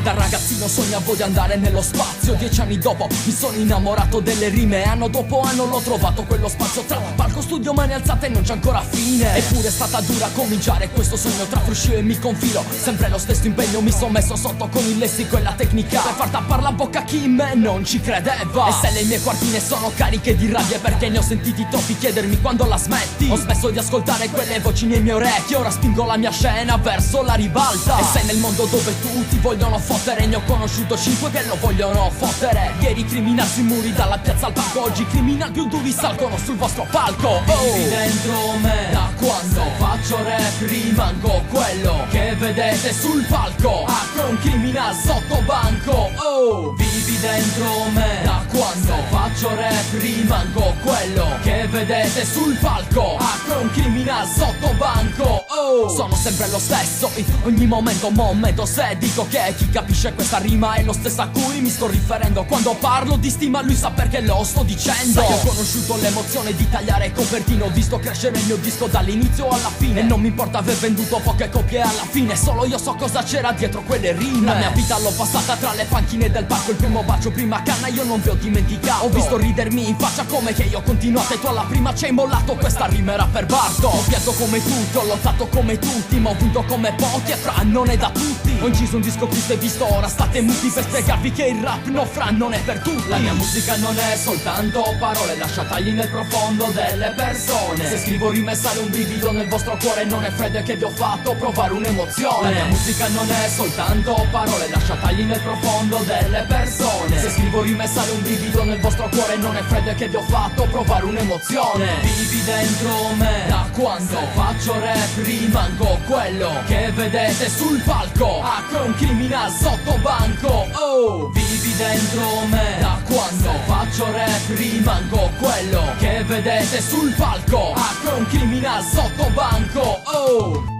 Da ragazzino sognavo di andare nello spazio. 10 anni dopo mi sono innamorato delle rime. Anno dopo anno l'ho trovato quello spazio. Tra palco, studio, mani alzate e non c'è ancora fine. Eppure è stata dura cominciare questo sogno. Tra fruscio e mi confilo, sempre lo stesso impegno. Mi sono messo sotto con il lessico e la tecnica per far tappar la bocca a chi in me non ci credeva. E se le mie quartine sono cariche di rabbia perché ne ho sentiti troppi chiedermi quando la smetti. Ho smesso di ascoltare quelle voci nei miei orecchi. Ora spingo la mia scena verso la ribalta. E se nel mondo dove tutti vogliono fottere, ne ho conosciuto 5 che lo vogliono fottere. Ieri criminal sui muri dalla piazza al parco, oggi criminal più duri salgono sul vostro palco. Vivi dentro me, da quando faccio rap rimango quello che vedete sul palco. Apro un criminal sotto banco. Oh, vivi dentro me, da quando faccio rap rimango quello che vedete sul palco. Apro un criminal sotto banco. Oh, sono sempre lo stesso in ogni momento. Se dico che chi capisce questa rima è lo stesso a cui mi sto riferendo quando parlo di stima, lui sa perché lo sto dicendo. Sai, ho conosciuto l'emozione di tagliare copertine. Ho visto crescere il mio disco dall'inizio alla fine. E non mi importa aver venduto poche copie alla fine, solo io so cosa c'era dietro quelle rime. La mia vita l'ho passata tra le panchine del parco. Il primo bacio, prima canna, io non vi ho dimenticato. Ho visto ridermi in faccia come che io ho continuato e tu alla prima ci hai mollato. Questa rima era per Barto. Ho pianto come tutti, ho lottato come tutti, ma ho vinto come pochi e fra non è da tutti. Ho inciso un disco triste e visto, ora state muti per spiegarvi che il rap no fra non è per tutti. La mia musica non è soltanto parole, lascia tagli nel profondo delle persone. Se scrivo rime sale un brivido nel vostro cuore, non è freddo che vi ho fatto provare un'emozione. La mia musica non è soltanto parole, lascia tagli nel profondo delle persone. Se scrivo rime sale un brivido nel vostro cuore, non è freddo che vi ho fatto provare un'emozione. Vivi dentro me, da quando faccio rap rimango quello che vedete sul palco. Apro un criminal sotto banco. Oh, vivi dentro me, da quando faccio rap rimango quello che vedete sul palco. Apro un criminal sotto banco. Oh.